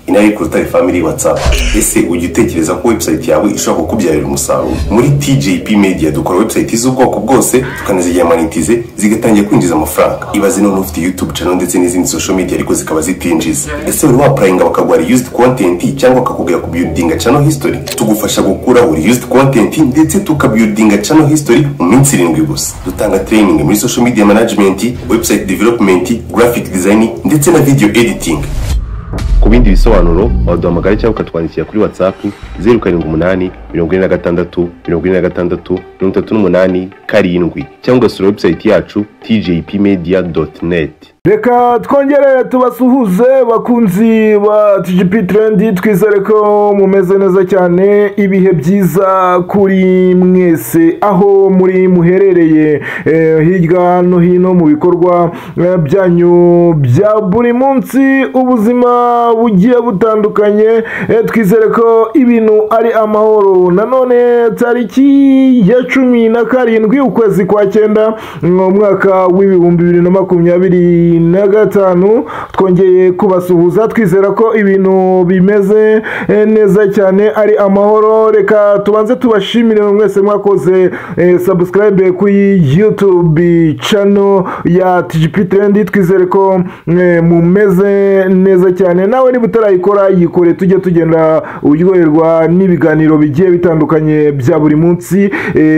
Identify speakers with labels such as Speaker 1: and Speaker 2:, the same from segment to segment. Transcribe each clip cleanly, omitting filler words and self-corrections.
Speaker 1: Inari ku Rutare Family WhatsApp. Ese ujya utekereza ko website yawe ishobora kukubyarira umusaruro? Muri TJP Media dukora website z'ubwoko bwose tukanazigira monetize zigatangira kwinjiza amafaranga. Ibaze none ufite YouTube channel ndetse n'izindi social media ariko zikaba zitinjiza. Ese uri wapurayinga bakaguha reused content cyangwa bakakubwira ku building channel history? Tugufasha gukura reused content ndetse tukabuilding channel history mu minsi 7 gusa. Dutanga training muri social media management, website development, graphic design ndetse na video editing. Ku bindi bisobanuro waduhamagara cyangwa ukatwandikira kuri WhatsApp 078 46 46 38 7 cyangwa ugasura website yacu tjpmedia.net.
Speaker 2: Reka twongere tubasuhuze bakunzi ba TJP Trend, twizere ko mumeze neza cyane, ibihe byiza kuri mwese aho muri muherereye hirya no hino mu bikorwa byanyu bya buri munsi, ubuzima bugiye butandukanye. Twizere ko ibintu ari amahoro. Nanone tariki ya 17 ukwezi kwa 9 mu mwaka w'ibihumbi 2025 twongeye kubasuhuza, twizera ko ibintu bimeze neza cyane ari amahoro. Reka tubanze tubashimire mwese mwakoze subscribe kuri YouTube channel ya TJP Trend, twizere ko mumeze neza cyane. Nawe niba utarayikora yikore, tujye tugenda uryoherwa n'ibiganiro bigiye bitandukanye bya buri munsi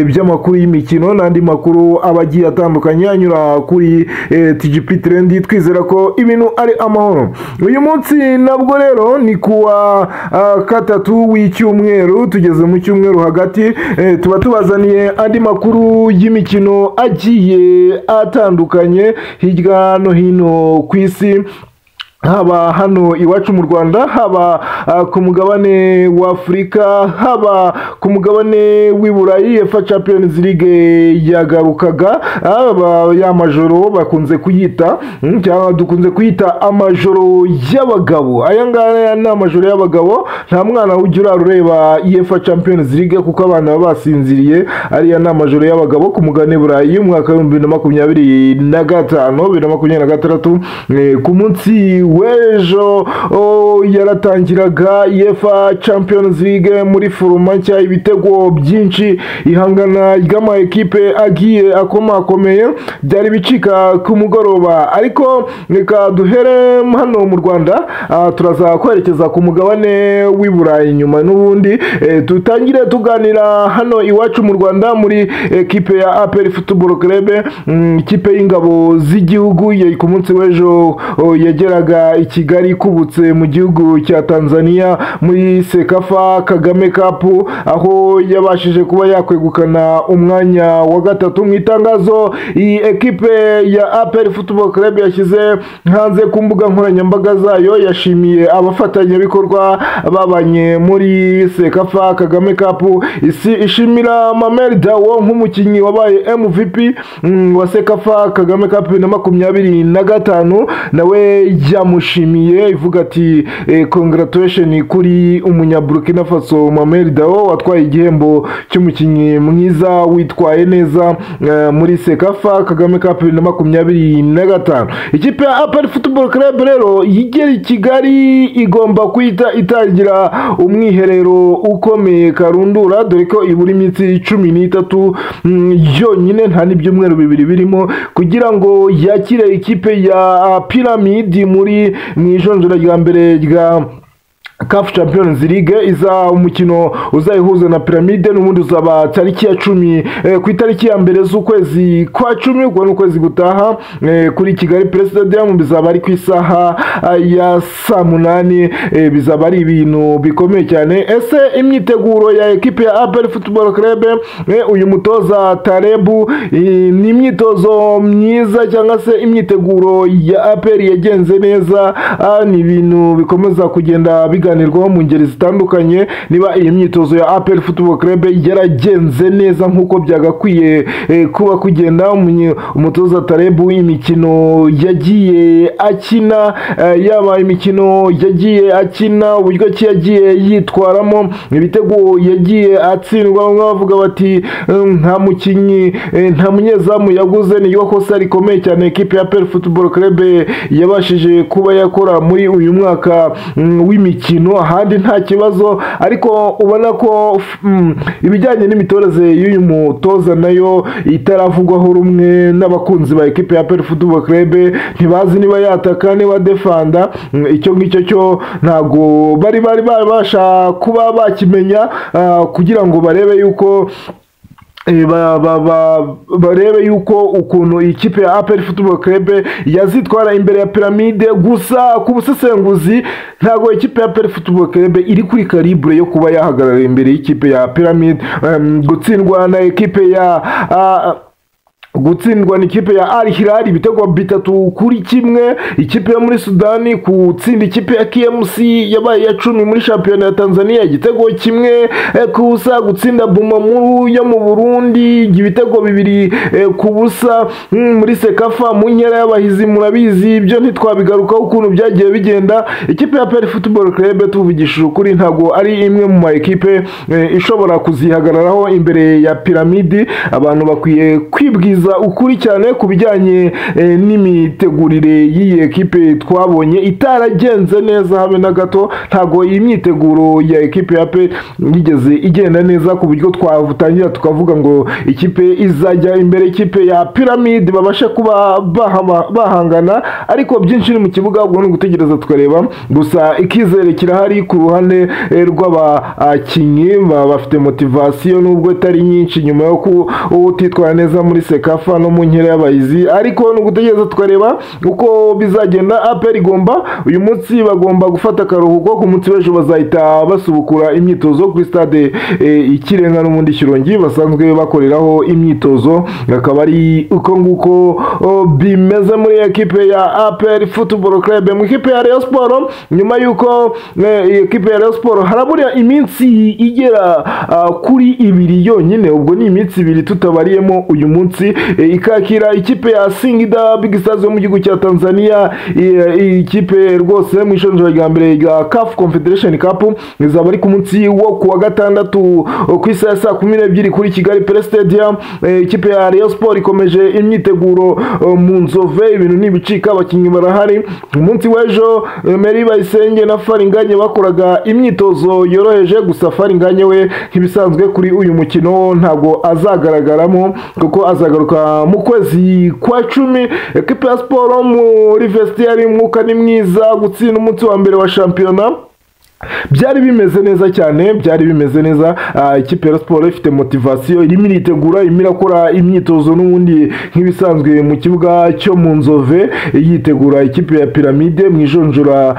Speaker 2: by'amakuru y'imikino n'andi makuru abagiye atandukanye anyura kuri TJP Trend, twizera ko ibintu ari amahoro. Uyu munsi nabwo rero ni kuwa 3 w'icyumweru, tugeze mu cyumweru hagati, tuba tubazaniye andi makuru y'imikino agiye atandukanye hirya no hino ku isi, haba hano iwacu mu Rwanda, haba ku mugabane wa Afrika, haba ku mugabane w'Iburayi. UEFA Champions League yagarukaga, ya majoro bakunze kuyita cyangwa dukunze kuyita amajoro y'abagabo. Aya ngaya ni amajoro y'abagabo, nta mwana ujya urareba UEFA Champions League kuko abana basinziriye. Ariya ni amajoro y'abagabo ku mugabane w'Iburayi umwaka wa 2025 2026 ku munsi wejo yaratangiraga UEFA Champions League muri foruma nshya, ibitego byinshi, ihangana ry'ama ekipe agiye akomakomeye byari bicika ku mugoroba. Ariko reka duhere hano mu Rwanda, turaza kwerekeza ku mugabane w'Iburayi nyuma n'ubundi tutangire tuganira hano iwacu mu Rwanda muri ekipe ya APR Football Club, ikipe y'ingabo z'igihugu. Ku munsi wejo yageraga i Kigali kubutse mu gihugu cya Tanzania muri Sekafa Kagame Cup, aho yabashije kuba yakwegukana umwanya wa 3. Mu itangazo iyi ekipe ya APR Football Club yashyize hanze ku mbuga nkoranyambaga zayo, yashimiye abafatanyabikorwa babanye muri Sekafa Kagame Cup. Ishimira Mamel Dawo nk'umukinnyi wabaye MVP wa Sekafa Kagame Cup 2025, nawe yamushimiye ivuga ati congratulation kuri Burkina Faso Mamel Dawo watwaye igihembo cy'umukinnyi mwiza witwaye neza muri Sekafa Kagame Cup 2025. Ikipe ya APR Football Club rero yigera i Kigali igomba kwita itangira umwiherero ukomeye karundura, dore ko iburi iminsi 13 yonyine, nta n'ibyumweru bibiri birimo, kugira ngo yakire ikipe ya Pyramid muri mwijonjora rya mbere rya CAF Champions League. Iza umukino uzayihuza na Pyramide n'ubundi uzaba tariki ya 10 ku itariki ya mbere z'ukwezi kwa 10 ubwo n'ukwezi gutaha kuri Kigali Press Stadium. Bizaba ari ku isaha ya 8, bizaba ari ibintu bikomeye cyane. Ese imyiteguro ya ekipe ya APR Football Club, uyu mutoza Tarebu, ni imyitozo myiza cyangwa se imyiteguro ya APR yagenze neza? Ni ibintu bikomeza kugenda biga biganirwaho mu ngeri zitandukanye niba iyi myitozo ya APR Football Club yaragenze neza nk'uko byagakwiye kuba kugenda. Umutoza Tarebu imikino yagiye akina, yaba imikino yagiye akina, uburyo ki yagiye yitwaramo, ibitego yagiye atsindwa, bamwe bavuga bati nta mukinnyi nta munyezamu yaguze. Niyo kosa rikomeye cyane ekipe ya APR Football Club yabashije kuba yakora muri uyu mwaka w'imikino, ahandi nta kibazo. Ariko ubona ko ibijyanye n'imitoreze y'uyu mutoza nayo itaravugwaho rumwe n'abakunzi ba ekipe ya APR Football Club. Ntibazi niba yataka niba defanda, icyo ngicyo cyo ntago bari babasha kuba bakimenya, kugira ngo barebe yuko barebe yuko ukuntu ikipe ya APR Football Club yazitwara imbere ya Pyramide. Gusa ku busesenguzi ntago ikipe ya APR Football Club iri kuri calibre yo kuba yahagarara imbere y'ikipe ya Pyramide. Gutsindwa na ekipe ya gutsindwa n'ikipe ya Al Hilal ibitego 3-1, ikipe yo muri Sudani gutsinda ikipe ya KMC yabaye ya 10 muri shampiyona ya Tanzania igitego 1 kubusa, gutsinda Bumamuru yo mu Burundi ibitego 2 kubusa muri Sekafa mu nkera y'abahizi. Murabizi ibyo ntitwabigarukaho ukuntu byagiye bigenda. Ikipe ya APR Football Club tuvugishije ukuri ntago ari imwe mu ma ekipe ishobora kuzihagararaho imbere ya Pyramide. Abantu bakwiye kwibwiza ukuri cyane ku bijyanye n'imitegurire y'iyi ekipe twabonye itaragenze neza habe na gato. Ntago iyi myiteguro ya ekipe ya APR yigeze igenda neza ku buryo twavutangira tukavuga ngo ikipe izajya imbere ikipe ya Pyramide babashe kuba bahangana, ariko byinshi ni mu kibuga, ubwo ni gutegereza tukareba. Gusa ikizere kirahari ku ruhande rw'abakinnyi, bafite motivation nubwo itari nyinshi nyuma yo kutitwara neza muri Sekafa no mu nkera y'abahizi, ariko no gutegereza tukareba uko bizagenda. APR igomba uyu munsi bagomba gufata akaruhuko, ku munsi w'ejo bazahita basubukura imyitozo kuri stade Ikirenga n'umundi Kirongi basanzwe bakoreraho imyitozo. Akaba ari uko nguko bimeze muri ekipe ya APR Football Club. Mu ekipe ya Rayon Sport nyuma yuko ekipe ya Rayon Sport harabura iminsi igera kuri 2 yonyine, ubwo ni iminsi 2 tutabariyemo uyu munsi, ikakira ikipe ya Singida Big Stars yo mu gihugu cya Tanzania. Ikipe rwose mu ishonjora rya mbere ya CAF Confederation Cup izaba ari ku munsi wo kuwa gatandatu ku isaha saa 12 kuri Kigali Pele Stadium. Ikipe ya Rayon Sport ikomeje imyiteguro mu Nzove, ibintu nibicika, abakinnyi barahari. Umunsi w'ejo Meri Bayisenge na Faringanye bakoraga imyitozo yoroheje, gusa Faringanye we nk'ibisanzwe kuri uyu mukino ntago azagaragaramo kuko azagaruka mu kwezi kwa 10. Ekipe ya Sport muri vestiaire mwuka ni mwiza, gutsinda umunsi wa mbere wa shampiyona byari bimeze neza cyane, byari bimeze neza. Ikipe ya Sport ifite motivation, irimo iritegura, imirakora imyitozo n'ubundi nk'ibisanzwe mu kibuga cyo mu Nzove yitegura ikipe ya Pyramide mu ijonjora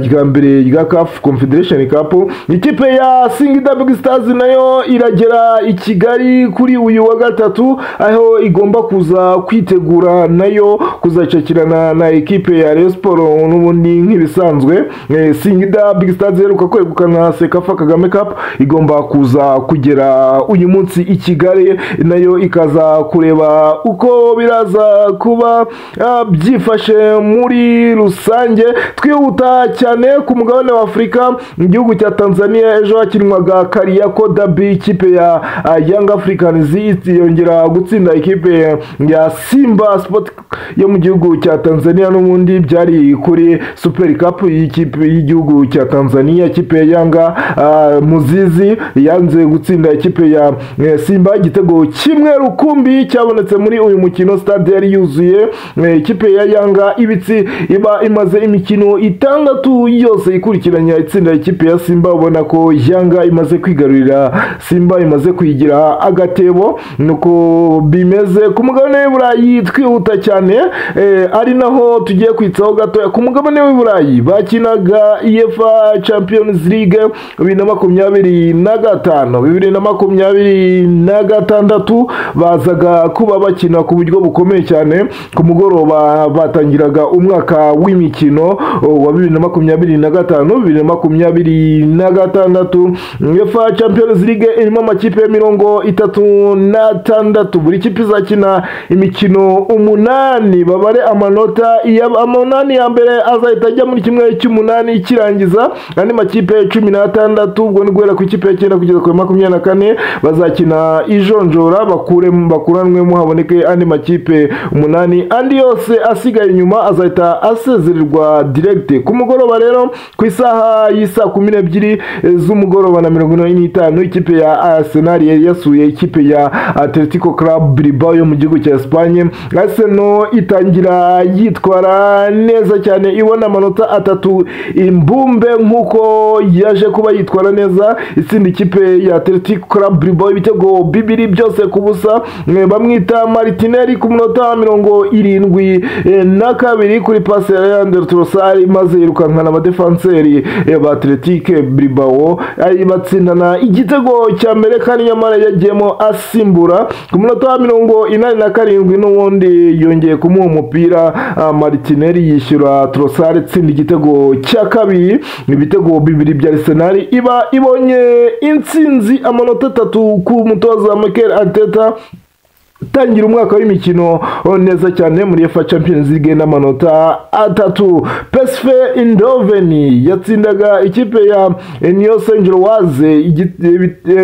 Speaker 2: rya mbere rya CAF Confederation Cup. Ikipe ya Singida Big Stars nayo iragera i Kigali kuri uyu wa gatatu, aho igomba kuza kwitegura nayo kuzacakirana na ekipe ya Rayon Sport n'ubundi nk'ibisanzwe. Singida Big Stars iheruka kwegukana Sekafa Kagame Cup igomba kuza kugera uyu munsi i Kigali, nayo ikaza kureba uko biraza kuba byifashe muri rusange. Twihuta cyane ku mugabane wa Afurika, mu gihugu cya Tanzania ejo hakinwaga Kariako Derby, ikipe ya Young Africans yongera gutsinda ikipe ya Simba Sport yo mu gihugu cya Tanzania. N'ubundi byari kuri Super Cup y'ikipe y'igihugu cya Tanzania. Ikipe ya Yanga Muzizi yanze gutsinda ikipe ya Simba igitego 1 rukumbi cyabonetse muri uyu mukino. Stade yari yuzuye. Ikipe ya Yanga ibitsi iba imaze imikino 6 yose ikurikiranya itsinda ikipe ya Simba. Ubona ko Yanga imaze kwigarurira Simba, imaze kwigira agatebo. Nuko bimeze ku mugabane w'Iburayi. Twihuta cyane ari naho tugiye kwitsaho gato. Ku mugabane w'Iburayi bakinaga UEFA Champions League 2025 2026 bazaga kuba bakina ku buryo bukomeye cyane. Ku mugoroba batangiraga umwaka w'imikino wa 2025 2026. UEFA Champions League irimo amakipe ya 36, buri kipe izakina imikino 8, babare amanota amanani ya mbere azahita ajya muri kimwe cy'8 kirangiza. Andi makipe 16 ubwo ni guhera ku ikipe ya 9 kugeza ku 24 bazakina ijonjora bakuranwemo haboneke andi makipe 8, andi yose asigaye inyuma azahita asezererwa direct. Ku mugoroba rero ku isaha y'isa 12 z'umugoroba na 45 ikipe ya Arsenal yari yasuye ikipe ya Atletico Club Bilbao yo mu gihugu cya Espagne. Arsenal itangira yitwara neza cyane ibona amanota 3 imbumbe nkuko yaje kuba yitwara neza itsinda ikipe ya Atletico Club Bilbao ibitego 2 byose ku busa. Bamwita Martinelli ku munota 72 kuri passe ya Leandro Trossard maze yirukankana abadefanseri ba Atletico Bilbao batsindana igitego cya mbere kandi nyamara yagiyemo asimbura ku munota 87 n'ubundi yongeye kumuha umupira. Martinelli yishyura Trossard itsinda igitego cya kabiri. Ibitego 2 bya Arsenal iba ibonye intsinzi amanota 3 ku mutoza Mikel Arteta tangira umwaka w'imikino neza cyane muri UEFA Champions League n'amanota 3. PSV Eindhoven yatsindaga ikipe ya Union Saint-Gilloise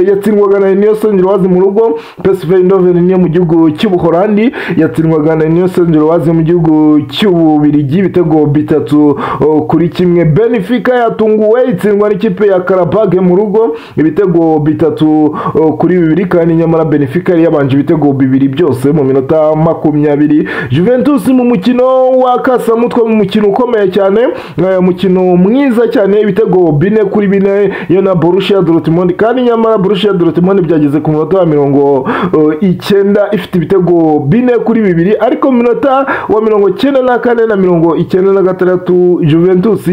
Speaker 2: yatsindwaga na Union Saint-Gilloise mu rugo. PSV Eindhoven ni mu gihugu cy'Ubuholandi yatsindwaga na Union Saint-Gilloise mu gihugu cy'Ububirigi ibitego 3-1. Benfica yatunguwe itsindwa n'ikipe ya Karabag mu rugo ibitego 3-2 kandi nyamara Benfica yari yabanje ibitego 2 byose mu minota 20. Juventus mu mukino wa kasamutwe mu mukino ukomeye cyane, mukino mwiza cyane ibitego 4-4 yo na Borussia Dortmund kandi nyamara Borussia Dortmund byageze ku minota 90 ifite ibitego 4-2 ariko minota wa 94 na 96 Juventus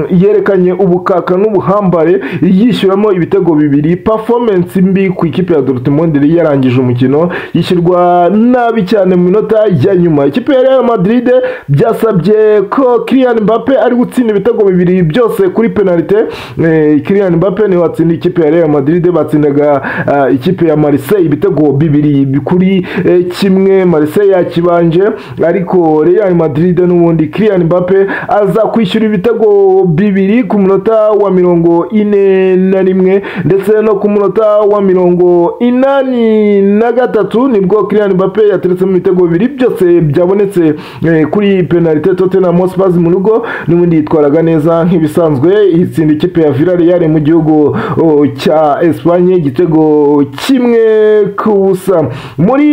Speaker 2: yerekanye ubukaka n'ubuhambare yishyuramo ibitego 2. Performance mbi ku ikipe ya Dortmund yarangije umukino yishyurwa nabi cyane mu minota ya nyuma. Ikipe ya Real Madrid byasabye ko Kylian Mbappe ari gutsinda ibitego 2 byose kuri penalty. Kylian Mbappe ni watsinda ikipe ya Real Madrid batsindaga ikipe ya Marseille ibitego 2 kuri 1. Marseille yakibanje ariko Real Madrid n'ubundi Kylian Mbappe aza kwishyura ibitego 2 ku munota wa 41 ndetse no ku munota wa 83 nibwo Kylian Mbappe yateretse mu bitego 2 byose byabonetse kuri penalty. Tottenham Hotspur mu rugo n'ubundi yitwaraga neza nk'ibisanzwe itsinda ikipe ya Villarreal mu gihugu cya Espagne igitego 1-0. Muri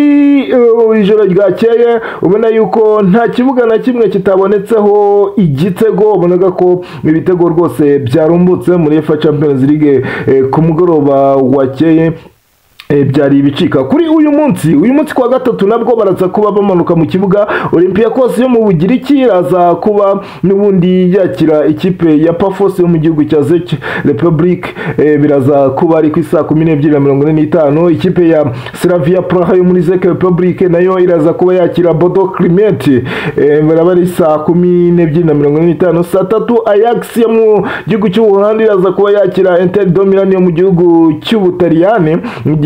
Speaker 2: ijoro ryakeye ubona yuko nta kibuga na kimwe kitabonetseho igitego, ubonaga ko ibitego rwose byarumbutse muri UEFA Champions League ku mugoroba wakeye byari ibicika. Kuri uyu munsi kwa gatatu nabwo baraza kuba bamanuka mu kibuga. Olympiacos yo mu Bugiriki iraza kuba n'ubundi yakira ikipe ya Pafos yo mu gihugu cya Czech Republic. Biraza kuba ari ku isa 12:45. Ikipe ya Slavia Praha yo muri Czech Republic nayo iraza kuba yakira Bodo Glimt. Baraba ari saa 12:45. Saa 3 Ajax yo mu gihugu cy'Ubuholandi iraza kuba yakira Inter de Milan yo mu gihugu cy'Ubutaliyani.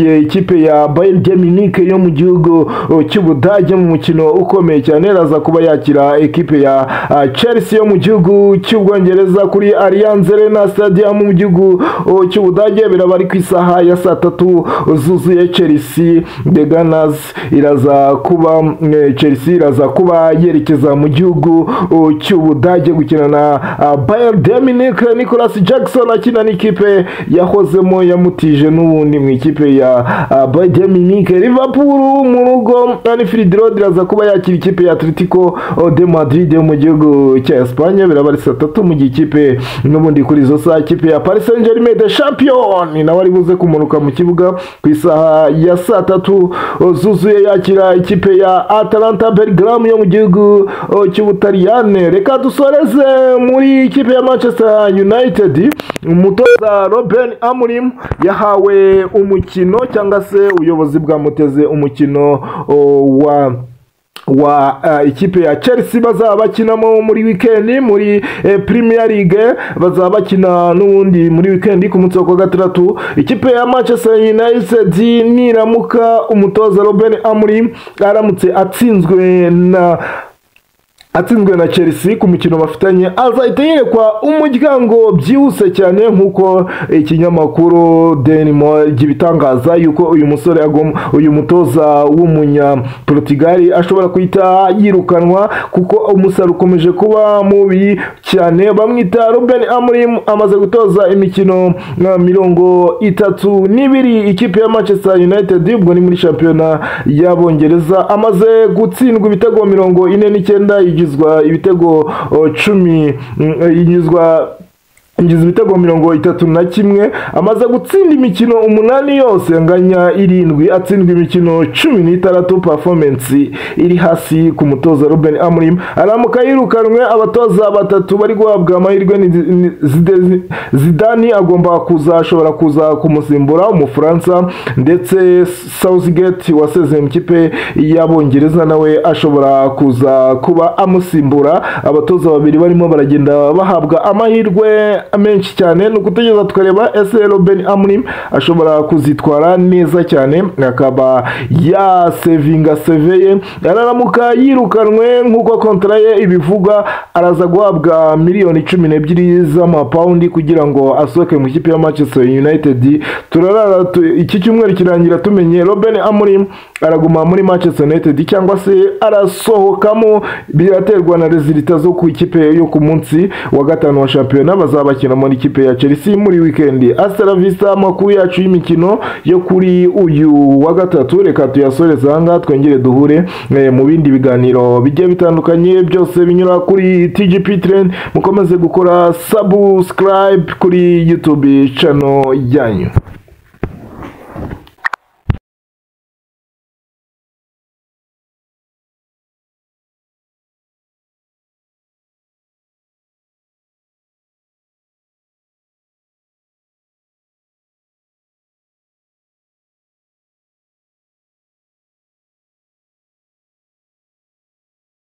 Speaker 2: Ikipe ya Bayern de Munich yo mu gihugu cy'Ubudage mu mukino ukomeye cyane iraza kuba yakira ekipe ya Chelsea yo mu gihugu cy'Ubwongereza kuri Allianz Arena Stadium mu gihugu cy'Ubudage. Biraba ari ku isaha ya saa 3 zuzuye. Chelsea the Gunners iraza kuba yerekeza mu gihugu cy'Ubudage gukina na Bayern de Munich. Nicolas Jackson akina n'ikipe yahozemo yamutije n'ubundi mu ikipe ya ya Bayern Munich. Liverpool mu rugo Anfield Road iraza kuba yakira ikipe ya Atletico de Madrid yo mu gihugu cya Espagne. Biraba ari 3 mu gikipe n'ubundi kuri izo saa ikipe ya Paris Saint-Germain de champion nawe ari buze kumunuka mu kibuga ku isaha ya 3 zuzuye yakira ikipe ya Atalanta Bergamo yo mu gihugu cy'Ubutaliyane. Reka dusoreze muri ikipe ya Manchester United. Umutoza Ruben Amorim yahawe umukino cyangwa se ubuyobozi bwamuteze umukino wa ikipe ya Chelsea bazaba bakinamo muri weekend muri Premier League. Bazaba bakina n'ubundi muri weekend ku munsi wa gatandatu. Ikipe ya Manchester United niramuka umutoza Ruben Amorim aramutse atsinzwe na Chelsea ku mikino bafitanye, azahita yerekwa umuryango byihuse cyane nk'uko ikinyamakuru Daily gibitangaza yuko uyu mutoza w'umunya Portugal ashobora kwita yirukanwa kuko umusaruro ukomeje kuba mubi cyane. Bamwita Ruben Amorim amaze gutoza imikino 32 ikipe ya Manchester United, ubwo ni muri shampiyona y'Abongereza. Amaze gutsindwa ibitego 49 igizwa ibitego 10 igizwa ibitego 31. Amaze gutsinda imikino 8 yose anganya 7 atsindwa imikino 16. Performance iri hasi ku mutoza Ruben Amorim. Aramuka yirukanwe abatoza batatu bari guhabwa amahirwe. Zidane agomba ashobora kuza kumusimbura Umufaransa, ndetse Southgate wasezeye mu kipe y'Abongereza nawe ashobora kuza kuba amusimbura. Abatoza babiri barimo baragenda bahabwa amahirwe menshi cyane. Nukutegeza tukareba ese Ruben Amorim ashobora kuzitwara neza cyane akaba ya sevinga seveye. Araramuka yirukanwe nk'uko kontra ye ibivuga, araza guhabwa miliyoni 12 z'amapaundi kugira ngo asohoke mu kipe ya Manchester United. Turarara iki cyumweru kirangira tumenye Ruben Amorim araguma muri Manchester United cyangwa se arasohokamo. Biraterwa na resultat zo ku ikipe yo ku munsi wa gatanu wa shampiyona bazaba bakina muri ikipe ya Chelsea muri weekend. Hasta la vista, amakuru yacu y'imikino yo kuri uyu wa gatatu reka tuyasoreza hanga, twongere duhure mu bindi biganiro bigiye bitandukanye byose binyura kuri TGP Trend. Mukomeze gukora subscribe kuri YouTube channel yanyu.